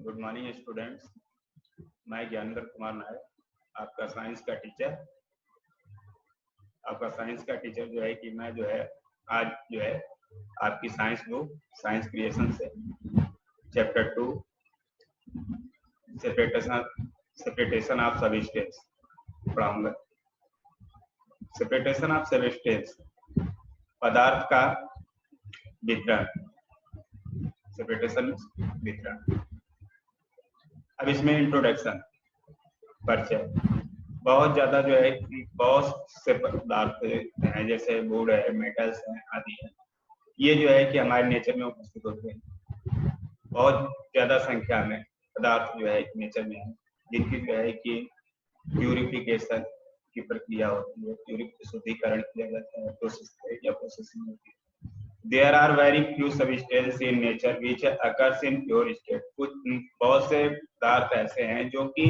Good morning students. मैं ज्ञानेंद्र कुमार नायक, आपका science का टीचर जो है कि मैं जो है आज जो है आपकी साइंस बुक साइंस क्रिएशन से चैप्टर 2 सेपरेटेशन ऑफ सबस्टेंस पढ़ाऊंगा। सेपरेटेशन ऑफ सबस्टेंस, पदार्थ का वितरण, सेपरेटेशन वितरण। अब इसमें इंट्रोडक्शन, परिचय। बहुत ज्यादा जो है बहुत से पदार्थ हैं, जैसे वुड है, मेटल्स हैं आदि है, ये जो है कि हमारे नेचर में उपस्थित होते हैं। बहुत ज्यादा संख्या में पदार्थ जो है नेचर में है, जिनकी जो है कि प्यूरिफिकेशन की प्रक्रिया होती है, शुद्धिकरण किया जाता है, प्रोसेसिंग होती है। There are very few substances in nature which occurs in pure state. कुछ बहुत से पदार्थ ऐसे हैं जो कि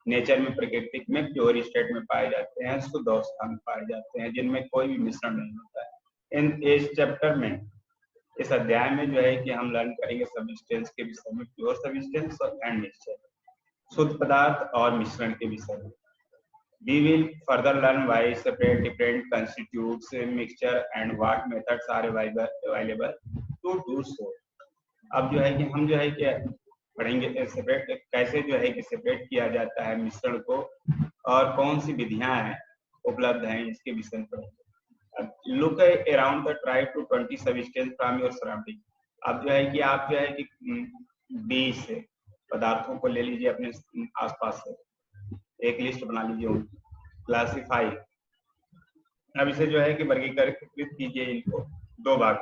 नेचर में, प्रकृति में प्योर स्टेट में पाए जाते हैं, शुद्ध अवस्था में पाए जाते हैं, जिनमें कोई भी मिश्रण नहीं होता है। इस चैप्टर में, इस अध्याय में जो है कि हम लर्न करेंगे सबस्टेंस के विषय में, प्योर सबस्टेंस एंड मिक्सचर, शुद्ध पदार्थ और मिश्रण के विषय में। We will further learn why separate different constitutes mixture and what methods are available to do so. अब जो है कि हम जो है कि पढ़ेंगे सेपरेट कैसे जो है कि सेपरेट किया जाता है मिश्रण को, और कौन सी विधियां हैं उपलब्ध हैं इसके विषय पर। Look around the try to 20 substance from your surrounding. अब जो है कि आप जो है कि 20 पदार्थों को ले लीजिए अपने आसपास से, एक लिस्ट बना लीजिए उनकी, क्लासिफाई। अब इसे जो है कि वर्गीकृत कीजिए इनको दो भाग।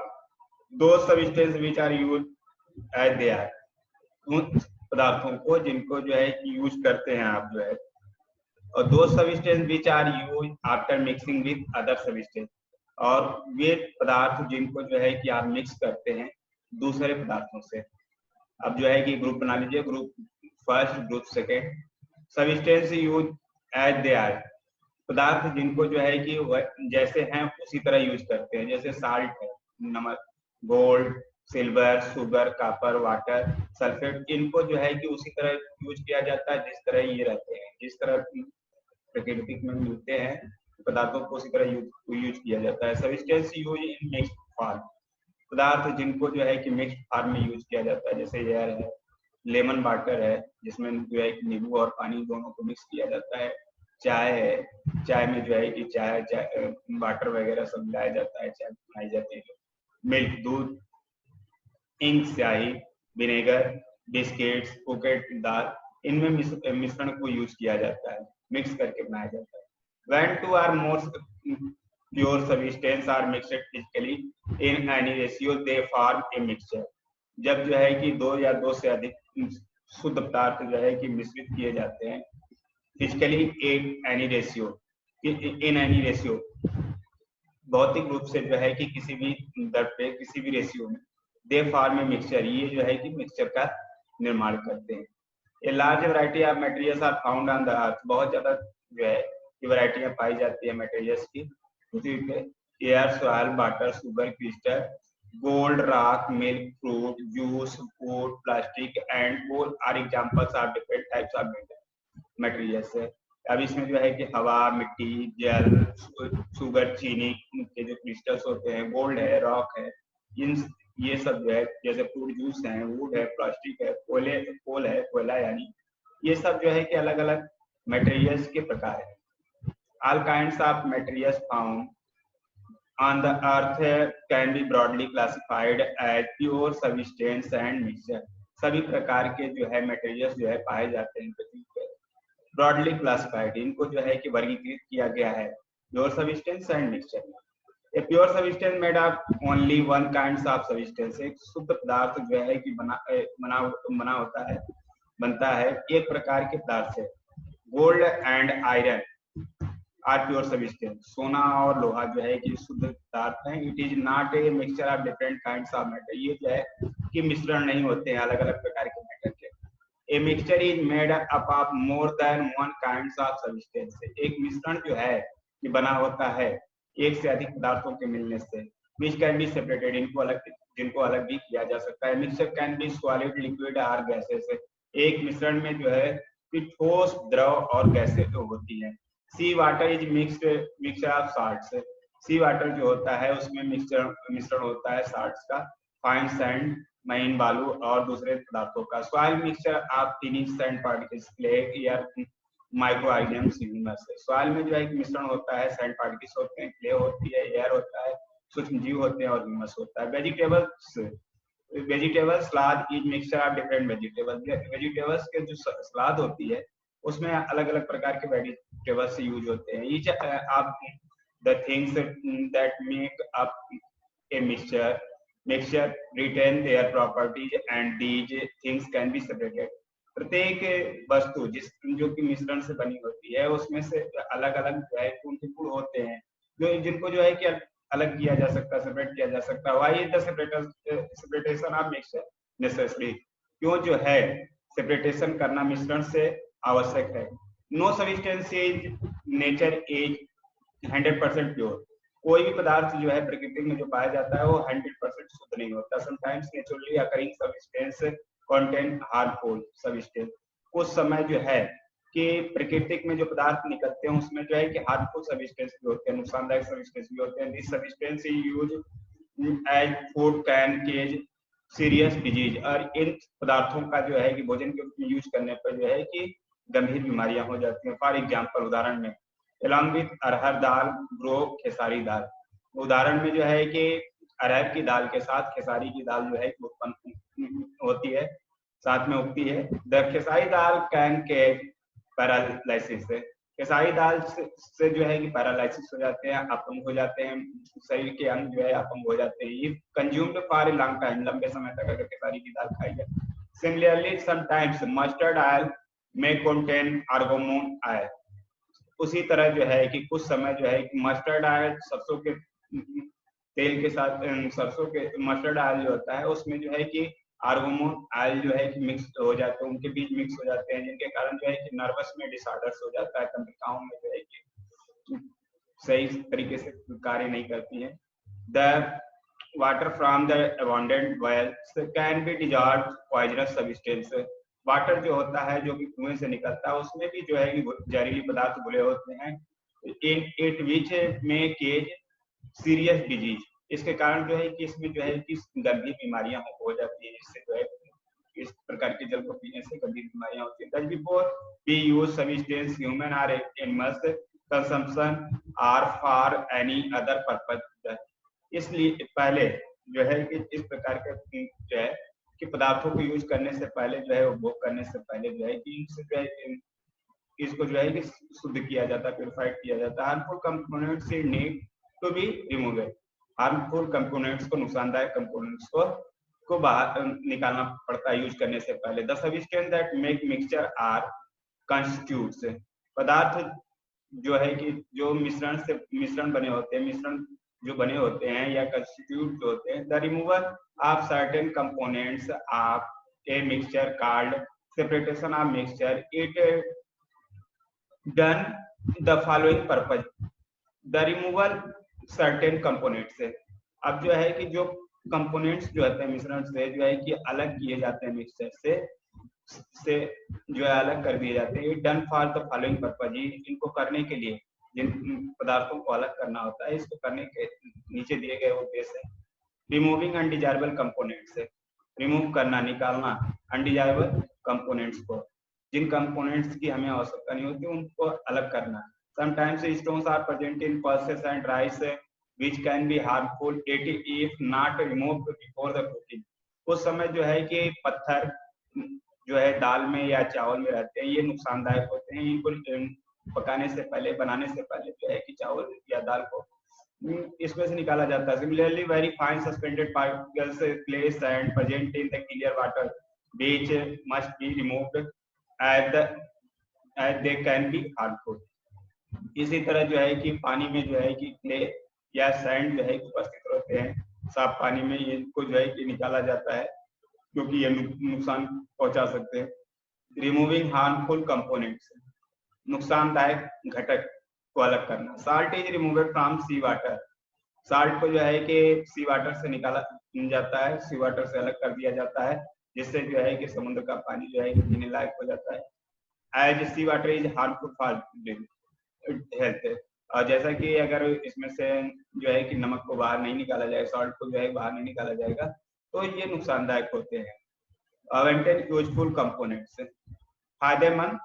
दो substance which are use as they are, उन पदार्थों को जिनको जो है कि यूज करते हैं आप जो है, और दो substance which are use after mixing with other substance, और वे पदार्थ जिनको जो है कि आप मिक्स करते हैं दूसरे पदार्थों से। अब जो है कि ग्रुप बना लीजिए, group first, group second. Substance use as they are, पदार्थ जिनको जो है कि जैसे हैं उसी तरह यूज करते हैं, जैसे साल्ट है, नमक, gold, silver, sugar, copper, water, sulphate, इनको जो है कि उसी तरह यूज किया जाता है जिस तरह ये रहते हैं, जिस तरह प्रकृति में मिलते हैं पदार्थों को उसी तरह यूज किया जाता है। Substance use in mixed form, पदार्थ जिनको जो है कि मिक्स्ड फॉर्म में यूज किया जाता है, जैसे एयर है, लेमन वाटर है जिसमें जो है कि नींबू और पानी दोनों को मिक्स किया जाता है, चाय है, चाय में जो है कि चाय वाटर वगैरह सब मिलाया जाता है, चाय बनाई जाती है, मिल्क, दूध, इंक, स्याही, विनेगर, बिस्किट्स, कुकेट, दाल, इनमें मिश्रण को यूज किया जाता है, मिक्स करके बनाया जाता है। When two or more pure substances are mixed physically in any ratio, they form a mixture. जब जो है कि दो या दो से अधिक शुद्ध पदार्थ जो है कि मिश्रित किए जाते हैं फिजिकली इन एनी रेशियो, भौतिक रूप से जो है कि किसी भी दर पे, किसी भी रेशियो में, दे फॉर्म ए मिक्सचर, ये जो है कि मिक्सचर का निर्माण करते हैं। A large variety of materials are found on the earth, बहुत ज्यादा जो है कि वैरायटियां पाई जाती है मटेरियल्स की पृथ्वी पे। Air, soil, water, sugar crystal, gold, rock, milk, fruit, juice, food, plastic and coal are examples of different types of materials है। अब इसमें जो है कि हवा, मिट्टी, जल, शुगर, चीनी के जो क्रिस्टल्स होते हैं, गोल्ड है, रॉक है, ये सब जो है जैसे फ्रूट जूस है, वुड है, प्लास्टिक है, कोल है, कोयला, यानी ये सब जो है कि अलग अलग मटेरियल्स के प्रकार है। All kinds of materials found on the earth can be broadly classified as pure substance and mixture. सभी प्रकार के जो है मटेरियल्स जो है पाए जाते हैं पृथ्वी पर, ब्रॉडली क्लासिफाइड, इनको जो है कि वर्गीकृत किया गया है प्योर सबस्टेंस एंड मिक्सचर में। A pure substance made of only one kinds of substance, एक शुद्ध पदार्थ जो है कि बनता है एक प्रकार के पदार्थ से। Gold and iron are pure substance, सोना और लोहा जो है कि शुद्ध पदार्थ हैं। It is not a mixture of different kinds of matter, ये जो है कि मिश्रण नहीं होते हैं अलग अलग प्रकार के मैटर के। A mixture is made up of more than one kinds of substance, एक मिश्रण जो है कि बना होता है एक से अधिक पदार्थों के मिलने से। विच कैन बी सेपरेटेड, जिनको अलग भी किया जा सकता है। Mixture can be solid, liquid और गैसेस, एक मिश्रण में जो है कि ठोस, द्रव और गैसें तो होती हैं। Sea water is mixture of salts. Sea water जो होता है उसमें मिश्रण होता है साल्ट्स का, फाइन सैंड, महीन बालू और दूसरे पदार्थों का। Soil mixture of finish sand particles, clay या माइक्रो ऑर्गेनिजम्स, ह्यूमस। सॉइल में जो है मिश्रण होता है, सैंड पार्टिकल्स होते हैं, क्ले होती है, एयर होता है, सूक्ष्म जीव होते हैं और ह्यूमस होता है। Vegetable salad is mixture of different vegetables के जो सलाद होती है उसमें अलग अलग प्रकार के वेजिटेबल्स यूज होते हैं। Each of the things that make up a mixture retain their properties and these things can be separated. प्रत्येक वस्तु जो कि मिश्रण से बनी होती है उसमें से अलग अलग जो है उनके गुण होते हैं जो जिनको जो है कि अलग किया जा सकता है, सेपरेट किया जा सकता है। Why is the separation of mixture necessary? क्यों जो है सेपरेटेशन करना मिश्रण से आवश्यक है। No substance is nature is 100% pure. कोई भी पदार्थ जो है प्रकृति में जो पाया जाता है वो 100% शुद्ध नहीं होता। Sometimes naturally occurring substance contain harmful substance. कुछ समय जो है कि प्राकृतिक में जो पदार्थ निकलते हैं उसमें जो है कि हार्मफुल सब्सटेंस भी होते हैं, नुकसानदायक सब्सटेंस भी होते हैं। This substance is use as food can cause serious disease. और इन पदार्थों का जो है कि भोजन के रूप में यूज करने पर जो है कि गंभीर बीमारियां हो जाती हैं। फॉर एग्जाम्पल, उदाहरण में along with arhar dal grow khesari dal. उदाहरण में जो है कि अरहर की दाल के साथ खेसारी की दाल जो है उत्पन्न होती है, साथ में उगती है। The khesari dal can cause paralysis. खेसारी दाल से जो है कि पैरालाइसिस हो जाते हैं, अपंग हो जाते हैं, शरीर के अंग जो है अपंग हो जाते हैं। ये consumed for a long time, लंबे समय तक अगर खेसारी की दाल खाई जाए। सिमिलरली समटाइम्स मस्टर्ड ऑयल में कंटेन आर्गोमोन ऑयल। उसी तरह जो है कि कुछ समय जो है कि मस्टर्ड ऑयल, सरसों के तेल के साथ सरसों के मस्टर्ड ऑयल जो होता है उसमें जो है कि आर्गोमोन ऑयल जो है कि मिक्स हो जाते हैं, उनके बीच मिक्स हो जाते हैं, जिनके कारण जो है कि नर्वस में डिसऑर्डर्स हो जाता है, तंत्रिकाओं में जो है कि सही तरीके से कार्य नहीं करती है। The water from the abundant wells can be dissolved poisonous substance. Water जो होता है जो कि कुएं से निकलता है उसमें भी जो है कि जहरीली पदार्थ घुले होते हैं। इट विच में केज सीरियस डिजीज। इसके कारण जो है कि इसमें जो है कि गंभीर बीमारियां हो जाती है, जिससे जो है इस प्रकार के जल को पीने से गंभीर बीमारियां होती है। That before we use substance human और एनिमल्स कंजम्पशन और फॉर एनी अदर पर्पज। इसलिए पहले जो है कि इस प्रकार के जो है कि पदार्थों को यूज करने से पहले जो है उपभोग करने से पहले जो है कि इनसे जो है इसको जो है कि शुद्ध किया जाता है, प्यूरिफाइड किया जाता है। Harmful components need to be removed. Harmful components को, नुकसानदायक कंपोनेंट्स को बाहर निकालना पड़ता है यूज करने से पहले। The substance that make mixture are constituents. पदार्थ जो है कि जो मिश्रण बने होते हैं, मिश्रण जो बने होते हैं या कंस्टिट्यूट जो होते हैं। The removal of certain components of a mixture called separation of mixture. It done the following purpose. The removal certain component से। अब जो है कि जो कंपोनेंट्स जो होते हैं मिश्रण से जो है कि अलग किए जाते हैं, मिक्सचर से जो है अलग कर दिए जाते हैं। Done for the following purpose. इनको करने के लिए, जिन पदार्थों को अलग करना होता है, इसको करने के नीचे दिए गए उद्देश्य है। Removing undesirable components. रिमूव करना, निकालना अनडिजायरेबल कंपोनेंट्स को, जिन कंपोनेंट्स की हमें आवश्यकता नहीं होती उनको अलग करना। Sometimes stones are present in pulses and rice which can be harmful if not removed before the cooking. उस समय जो है कि पत्थर जो है दाल में या चावल में रहते हैं, ये नुकसानदायक होते हैं। इनको पकाने से पहले, बनाने से पहले जो है कि चावल या दाल को इसमें से निकाला जाता है। Similarly, very fine suspended particles, clay, sand present in the clear water which must be removed as they can be harmful. इसी तरह जो है कि पानी में जो है कि क्ले या सैंड जो है उपस्थित होते हैं, साफ पानी में इनको जो है कि निकाला जाता है क्योंकि ये नुकसान पहुंचा सकते हैं। Removing harmful components. नुकसानदायक घटक को अलग करना। Salt is removed from sea water. Salt को जो है कि सी वाटर से निकाला जाता है, सी वाटर से अलग कर दिया जाता है, जिससे जो है कि समुद्र का पानी जो है पीने लायक हो जाता है। As sea water is harmful for health, और जैसा कि अगर इसमें से जो है कि नमक को बाहर नहीं निकाला जाएगा, सॉल्ट को जो है बाहर नहीं निकाला जाएगा, तो ये नुकसानदायक होते हैं। मेंटेन यूजफुल कंपोनेंट्स, फायदेमंद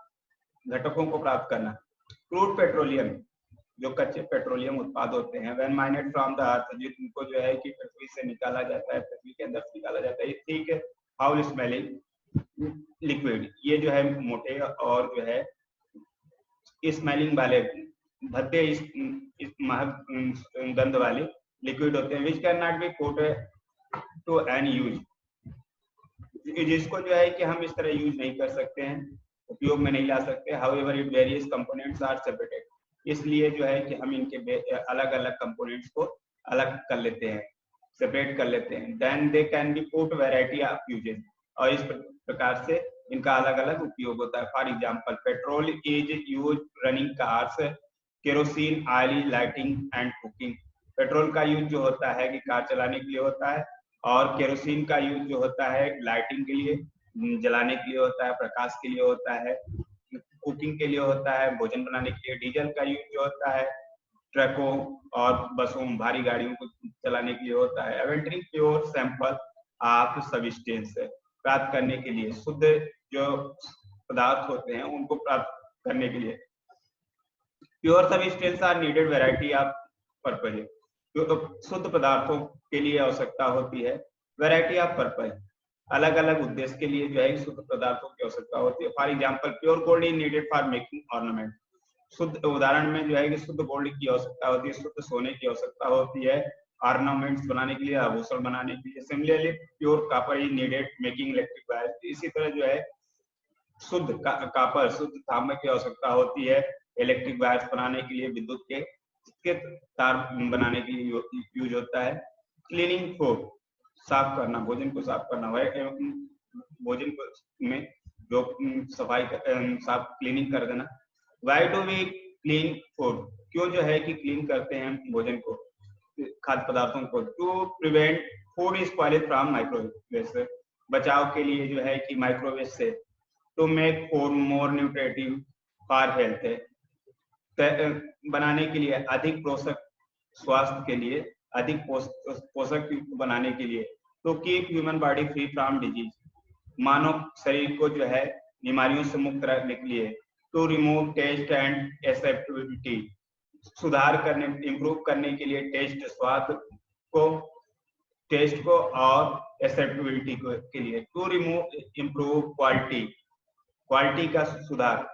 घटकों को प्राप्त करना। क्रूड पेट्रोलियम, जो कच्चे पेट्रोलियम उत्पाद होते हैं, व्हेन माइनेड फ्रॉम द अर्थ, जिनको जो है कि पृथ्वी से निकाला जाता है, पृथ्वी के अंदर से निकाला जाता है, ठीक है। हाउल स्मेलिंग लिक्विड, ये जो है मोटे और जो है स्मेलिंग वाले भद्दे इस गंध वाले लिक्विड होते हैं, which can not be put to an use, जिसको जो है कि हम इस तरह यूज नहीं कर सकते हैं, उपयोग में नहीं ला सकते। However it various components are separated, इसलिए जो है कि हम इनके अलग अलग कंपोनेंट्स को अलग कर लेते हैं, सेपरेट कर लेते हैं। Then they can be put variety of uses, और इस प्रकार से इनका अलग अलग उपयोग होता है। For example, petrol is use running cars, kerosene oil lighting and cooking. Petrol का यूज जो होता है कि कार चलाने के लिए होता है, और केरोसिन का यूज जो होता है लाइटिंग के लिए, जलाने के लिए होता है, प्रकाश के लिए होता है, कुकिंग के लिए होता है, भोजन बनाने के लिए। डीजल का यूज जो होता है ट्रकों और बसों, भारी गाड़ियों को चलाने के लिए होता है। एवेंटरिंग प्योर सैंपल ऑफ सब्सटेंस, प्राप्त करने के लिए शुद्ध जो पदार्थ होते हैं उनको प्राप्त करने के लिए। Pure substance are needed variety of purpose, जो शुद्ध पदार्थों के लिए आवश्यकता होती है, वैरायटी ऑफ पर्पज, अलग अलग उद्देश्य के लिए जो है शुद्ध पदार्थों की आवश्यकता होती है। For example, pure gold is needed for making ornament, शुद्ध उदाहरण में जो है कि शुद्ध गोल्ड की आवश्यकता होती है, शुद्ध सोने की आवश्यकता होती है ऑर्नामेंट्स बनाने के लिए, आभूषण बनाने के लिए। Similarly pure copper is needed making electric wire, इसी तरह जो है शुद्ध कॉपर, शुद्ध तांबे की आवश्यकता होती है इलेक्ट्रिक वायर्स बनाने के लिए, विद्युत के तार बनाने के लिए यूज होता है। क्लीनिंग फूड, साफ करना, भोजन को साफ करना, भोजन को में जो सफाई साफ क्लीनिंग कर देना। Why do we clean food, क्यों जो है कि क्लीन करते हैं भोजन को, खाद्य पदार्थों को? To prevent food spoiling from microwave से, बचाव के लिए जो है कि माइक्रोवेव से। To make food more nutritive for health, बनाने के लिए अधिक पोषक, स्वास्थ्य के लिए अधिक पोषक बनाने के लिए। तो keep human body free from disease, मानव शरीर को जो है बीमारियों से मुक्त रखने के लिए। To remove taste and acceptability, सुधार करने, इंप्रूव करने के लिए टेस्ट, स्वाद को, टेस्ट को और एक्सेप्टेबिलिटी के लिए। To remove improve quality, quality का सुधार,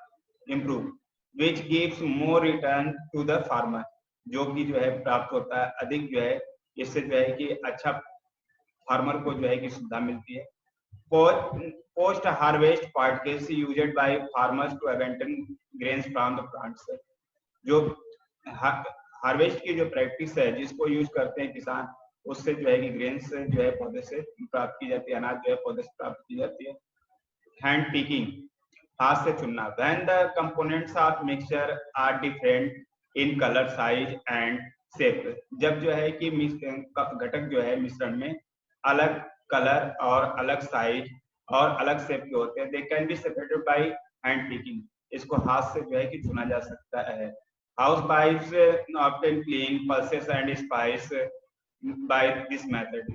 improve, which gives more return to the farmer, जो कि जो है प्राप्त होता है अधिक, जो है इससे जो है कि अच्छा फार्मर को जो है कि सुविधा मिलती है। Post harvest practice used by farmers to abandon grains from the plants, जो हार्वेस्ट की जो प्रैक्टिस है जिसको यूज करते हैं किसान, उससे जो है कि ग्रेन्स जो है पौधे से प्राप्त की जाती है, अनाज जो है पौधे से प्राप्त की जाती है। हैंड पिकिंग, हाथ से चुनना। When the components of mixture are different in colour, size and shape, जब जो है कि घटक जो है मिश्रण में अलग कलर और अलग साइज और अलग शेप के होते हैं, दे can be separated by hand picking, इसको हाथ से जो है कि चुना जा सकता है। House wifes often clean pulses and spice by this method,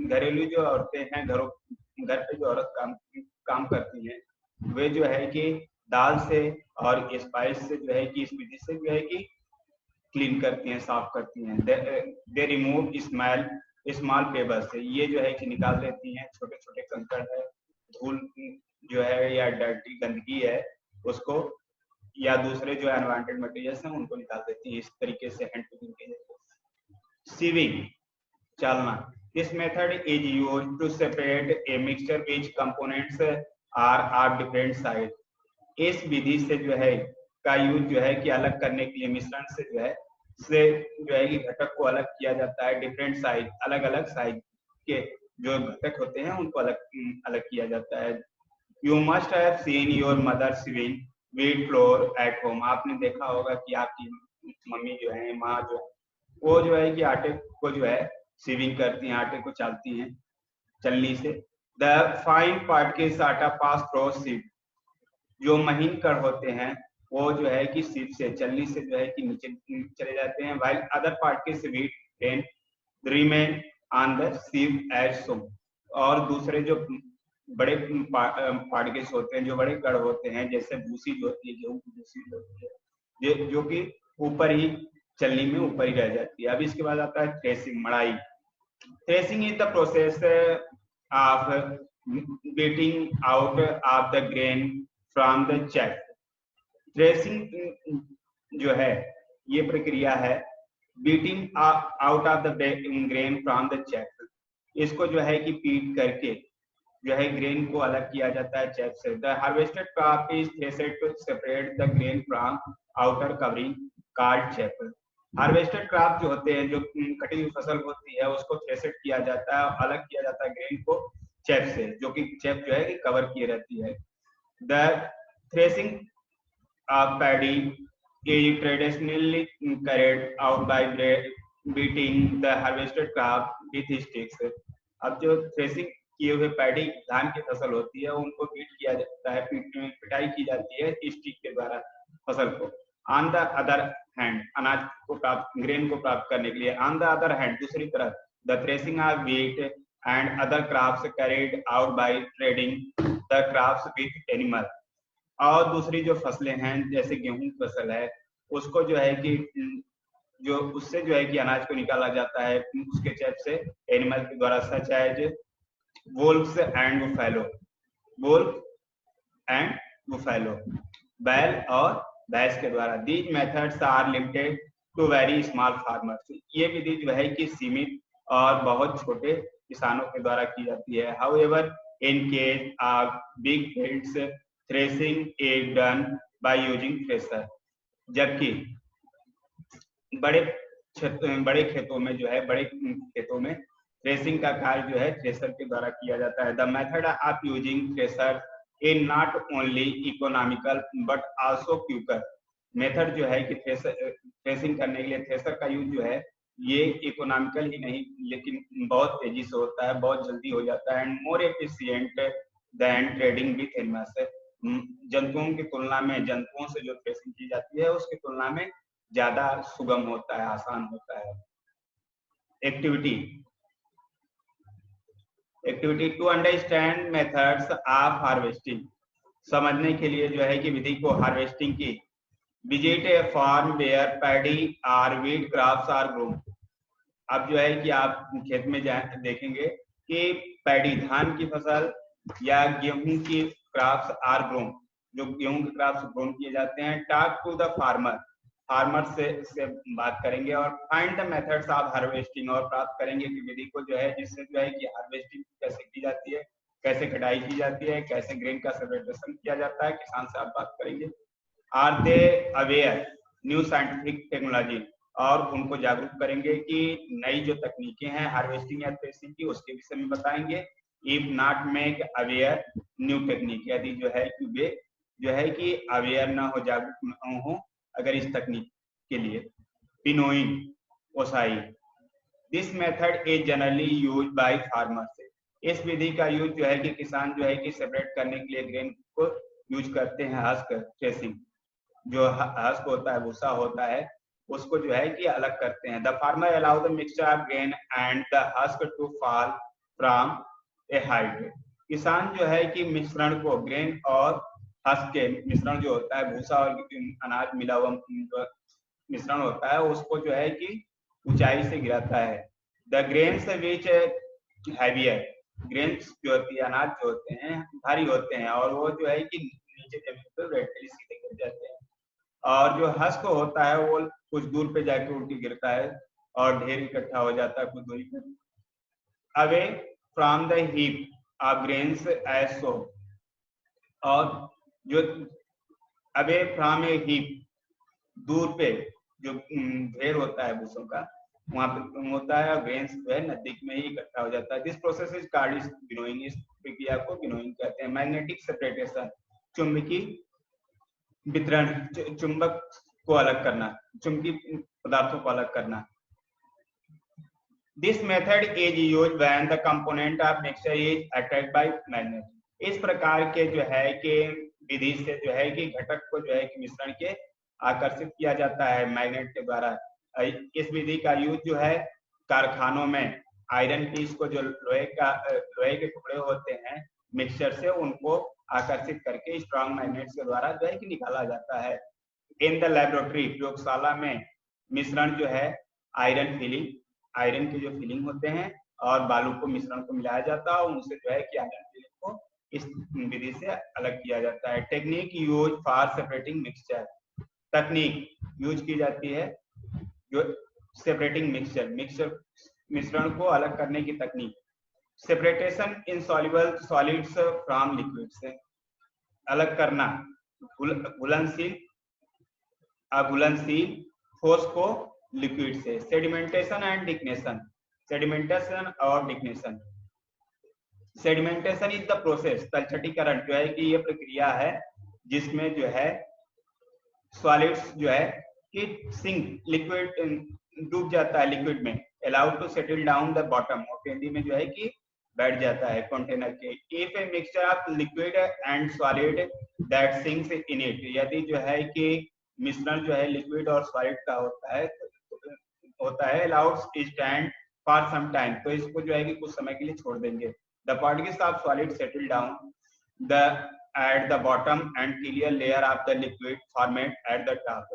घरेलू जो औरतें हैं, घर पे जो औरत काम करती हैं, वे जो है कि दाल से और स्पाइस से जो है कि इस विधि से जो है कि क्लीन करती हैं, साफ करती हैं। दे रिमूव स्मॉल पेबल से, ये जो है कि निकाल देती हैं छोटे छोटे कंकड़ है, धूल जो है या डर्टी गंदगी है उसको, या दूसरे जो अनवांटेड मटेरियल्स हैं उनको निकाल देती है। इस तरीके से हैंड पिकिंग की जाती है। सीविंग, चालना, this method is used to separate a mixture which components are different size, इस विधि से जो है का यूज जो है कि अलग करने के लिए मिश्रण से जो है कि घटक को अलग किया जाता है, डिफरेंट साइज, अलग अलग साइज के जो घटक होते हैं उनको अलग किया जाता है। You must have seen your mother sieving wheat flour at home, आपने देखा होगा कि आपकी मम्मी जो है, माँ जो है, वो जो है कि आटे को जो है सीविंग करती हैं, आटे को चालती हैं चलनी से। द फाइन पार्टिकल्स आटा पास थ्रू सीप, जो महीन कण होते हैं वो जो है कि सीप से चलनी से जो है कि नीचे चले जाते हैं, while other particles weak and remain on the sieve as so, और दूसरे जो बड़े पार्टिकल्स होते हैं, जो बड़े कण होते हैं, जैसे भूसी जो होती है, गेहूं की भूसी होती है, जो कि ऊपर ही चलनी में ऊपर ही रह जाती है। अब इसके बाद आता है थ्रेसिंग, मड़ाई। Threshing is the process of getting out of the grain from the chaff। Threshing जो है ये प्रक्रिया है beating out of the grain from the chaff. इसको जो है कि पीट करके जो है ग्रेन को अलग किया जाता है चैफ से। The harvested crop is threshed to separate the grain from outer covering called chaff. Harvested crop जो होते हैं, जो कटी हुई फसल होती है, उसको थ्रेसेड किया जाता है और अलग किया जाता है ग्रेन को चैफ से, जो कि चैफ जो है कि कवर किए रहती है। The threshing of paddy is traditionally carried out by beating the harvested crop with sticks। अब जो थ्रेसिंग किए हुए पैडी धान की फसल होती है उनको बीट किया जाता है, पिटाई की जाती है स्टिक के द्वारा फसल को। ऑन द अदर हैंड, अनाज को प्राप्त, ग्रेन को प्राप्त करने के लिए। ऑन द अदर हैंड, दूसरी तरफ, the threshing of wheat and other crops carried out by trading the crops with animal. और दूसरी जो फसलें हैं, जैसे गेहूं की फसल है, उसको जो है कि जो उससे जो है कि अनाज को निकाला जाता है उसके चैप से एनिमल के द्वारा, such as wolves and buffalo. Wolf and buffalo, बैल और भैंस के द्वारा। These methods are limited to very small farmers. ये विधि जो है कि सीमित और बहुत छोटे किसानों के द्वारा की जाती है। However in case of big fields threshing is done by using thresher. जबकि बड़े खेतों में जो है, बड़े खेतों में थ्रेसिंग का कार्य जो है थ्रेसर के द्वारा किया जाता है। The method of using thresher is not only economical but also quicker. Method जो है कि थ्रेसिंग करने के लिए थ्रेसर का यूज जो है ये इकोनॉमिकल ही नहीं, लेकिन बहुत तेजी से होता है, बहुत जल्दी हो जाता है, and more efficient then trading with animals. जंतुओं की तुलना में, जंतुओं से जो थ्रेसिंग की जाती है उसकी तुलना में ज्यादा सुगम होता है, आसान होता है। Activity to understand methods of harvesting. समझने के लिए जो है कि विधि को, हार्वेस्टिंग की। Visit a farm where paddy और वीट क्रॉप्स आर ग्रोन। अब जो है कि आप खेत में देखेंगे कि पैडी, धान की फसल या गेहूं की क्रॉप्स आर ग्रोन, जो गेहूं के क्रॉप्स ग्रोन किए जाते हैं। टॉक टू द फार्मर से बात करेंगे और find the methods of harvesting, और प्राप्त करेंगे कि विधि को जो है जिससे जो है कि हार्वेस्टिंग कैसे की जाती है, कैसे कटाई की जाती है, कैसे ग्रेन का सेपरेशन किया जाता है, किसान से आप बात करेंगे। Are they aware new scientific technology, और उनको जागरूक करेंगे कि नई जो तकनीकें हैं हार्वेस्टिंग या थ्रेसिंग की, उसके विषय में बताएंगे। If not make aware new technique, यदि जो है कि वे जो है कि अवेयर ना हो, जागरूक न हो अगर इस तकनीक के लिए। पिनोइंग ओसाई, this method is generally use by farmers. इस विधि का यूज जो है कि किसान जो है कि सेपरेट करने के लिए ग्रेन को यूज करते हैं। हस्क थ्रेसिंग, जो हस्क होता है, भूसा होता है, उसको जो है कि अलग करते हैं। The farmer allow the mixture of grain and the husk to fall from a height. किसान जो है कि मिश्रण को, ग्रेन और हस्क के मिश्रण जो होता है, भूसा और अनाज मिला हुआ मिश्रण होता है, उसको जो है कि ऊंचाई से गिराता है। The grains which heavier, grains जो होती है, अनाज जो होते हैं भारी होते हैं और वो जो है कि नीचे जमीन पर बैठते सीधे गिर जाते हैं, और जो हस्क होता है वो कुछ दूर पे जाके उल्टी गिरता है और ढेर इकट्ठा हो जाता है कुछ दूरी पर। Away from the heap of grains as so, और जो अवे फ्रॉम ए हीप, दूर पे जो ढेर होता है भूसों का, वहां पे होता है, और ग्रेन्स जो है नजदीक में ही इकट्ठा हो जाता है। This process is called winnowing. इस प्रक्रिया को विनोइंग कहते हैं। मैग्नेटिक सेपरेटेशन, चुंबकीय वितरण, चुंबक को अलग करना, चुंबकीय पदार्थों को अलग करना। This method is use when the component of mixture is attract bye magnet. इस प्रकार के जो है कि विधि से जो है कि घटक को जो है कि मिश्रण के आकर्षित किया जाता है मैग्नेट के द्वारा। इस विधि का यूज जो है कारखानों में आयरन पीस को जो लोहे के टुकड़े होते हैं मिक्सचर से उनको आकर्षित करके स्ट्रॉन्ग मैग्नेट के द्वारा जो है कि निकाला जाता है। इन द लेबोरेटरी प्रयोगशाला में मिश्रण जो है आयरन के जो फिलिंग होते हैं और बालू को मिश्रण को मिलाया जाता है, उनसे जो है कि आयरन फिलिंग को इस विधि से अलग किया जाता है। Technique use for separating mixture, तकनीक यूज की जाती है जो सेपरेटिंग मिक्सचर मिश्रण को अलग करने की तकनीक। सेपरेटेशन इनसॉल्युबल सॉलिड्स फ्रॉम लिक्विड, से अलग करना अघुलनशील ठोस को लिक्विड से। सेडिमेंटेशन एंड डिक्नेशन, सेडिमेंटेशन और डिक्नेशन। सेडिमेंटेशन इज द प्रोसेस, तलछटीकरण जो है कि ये प्रक्रिया है जिसमें जो है सॉलिड्स जो है कि सिंक लिक्विड डूब जाता है लिक्विड में, allowed to settle down the bottom, और पेंदी में जो है कि बैठ जाता है कंटेनर के। If A mixture of liquid and solid that sinks in it, यदि जो है कि मिश्रण जो है लिक्विड और सॉलिड का होता है allowed stand for some time, तो इसको जो है कि कुछ समय के लिए छोड़ देंगे। The particles of solid settle down the at the bottom and clear layer of the liquid format at the top,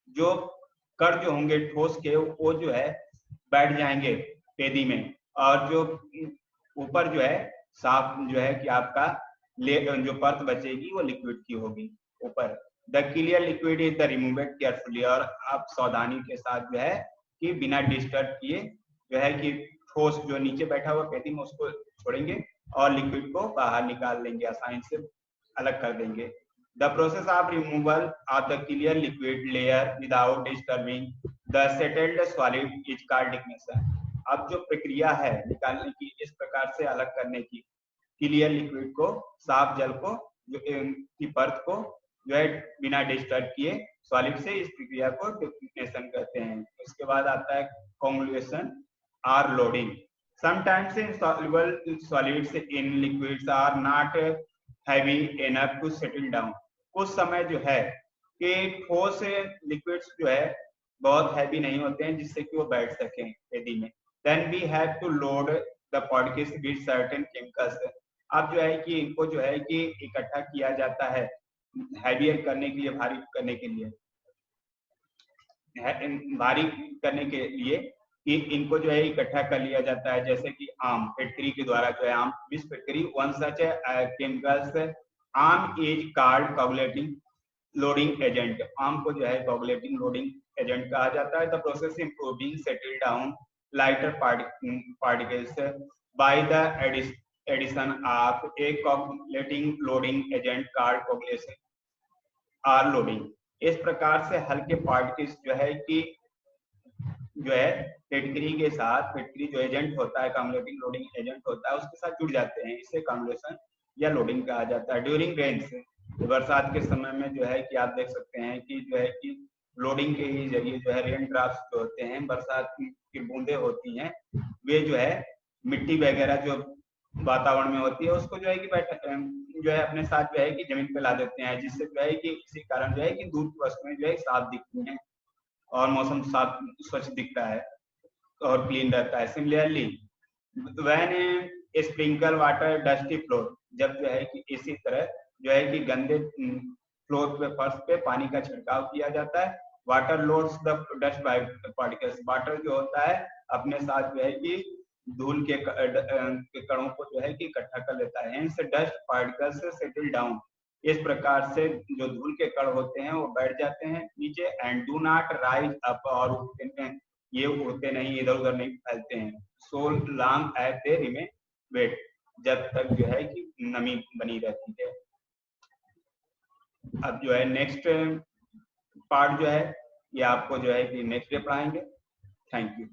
जो कण जो होंगे ठोस के वो जो है बैठ जाएंगे पेदी में, और जो ऊपर जो है साफ जो है कि आपका जो परत बचेगी वो लिक्विड की होगी ऊपर। The clear liquid is the removed carefully, और आप सावधानी के साथ जो है कि बिना डिस्टर्ब किए जो है कि ठोस जो नीचे बैठा हुआ पेदी में उसको छोड़ेंगे और लिक्विड को बाहर निकाल लेंगे, आसानी से अलग कर देंगे। The process of removal of the clear liquid layer without disturbing the settled solid is called decantation. अब जो प्रक्रिया है निकालने की, इस प्रकार से अलग करने की, क्लियर लिक्विड को, साफ जल को की परत को जो है बिना डिस्टर्ब किए सॉलिड से, इस प्रक्रिया को डिक्नेशन कहते हैं। उसके बाद आता है कॉन्वोल्यूशन और loading. Sometimes insoluble solids in liquids are not heavy enough to settle down, कुछ समय जो है कि ठोस लिक्विड्स जो है बहुत हैवी नहीं होते हैं जिससे कि वो बैठ सकें पेदी में। Then we have to load the particles with certain chemicals, अब जो है कि इनको जो है कि इकट्ठा किया जाता है हैवियर करने के लिए, भारी करने के लिए कि इनको जो है इकट्ठा कर लिया जाता है। जैसे कि आम फैक्ट्री के द्वारा जो है आम which factory one such chemicals, आम is called coagulating loading agent, आम को जो है कोगुलेटिंग लोडिंग एजेंट कहा जाता है। The process improving settle down lighter particles by the addition of a coagulating loading agent called coagulation और लोडिंग। इस प्रकार से हल्के पार्टिकल्स जो है कि जो है फैक्ट्री के साथ, फैक्ट्री जो एजेंट होता है कॉगुलेटिंग लोडिंग एजेंट होता है उसके साथ जुड़ जाते हैं, इसे कॉगुलेशन या लोडिंग कहा जाता है। ड्यूरिंग रेन्स, बरसात के समय में जो है कि आप देख सकते हैं कि जो है कि लोडिंग के ही जरिए जो है रेन ड्रॉप्स जो होते हैं, बरसात की बूंदे होती हैं, वे जो है मिट्टी वगैरह जो वातावरण में होती है उसको जो है कि जो है अपने साथ जो है कि जमीन पे ला देते हैं, जिससे जो है कि इसी कारण जो है कि दूर की वस्तुएं जो है साफ दिखती हैं और मौसम साफ स्वच्छ दिखता है और क्लीन रहता है। Similarly when sprinkle water dusty floor, जब जो है कि इसी तरह जो है कि गंदे फ्लोर पे, फर्श पे पानी का छिड़काव किया जाता है। Water loads the dust particles, water जो होता है अपने साथ जो है कि धूल के कणों को जो है कि इकट्ठा कर लेता है। Hence dust particles settle down, इस प्रकार से जो धूल के कण होते हैं वो बैठ जाते हैं नीचे। And do not rise up, और उठते हैं, ये उड़ते नहीं, इधर उधर नहीं फैलते हैं। So long as they remain wet, जब तक जो है कि नमी बनी रहती है। अब जो है नेक्स्ट पार्ट जो है ये आपको जो है कि नेक्स्ट डे पढ़ाएंगे। Thank you.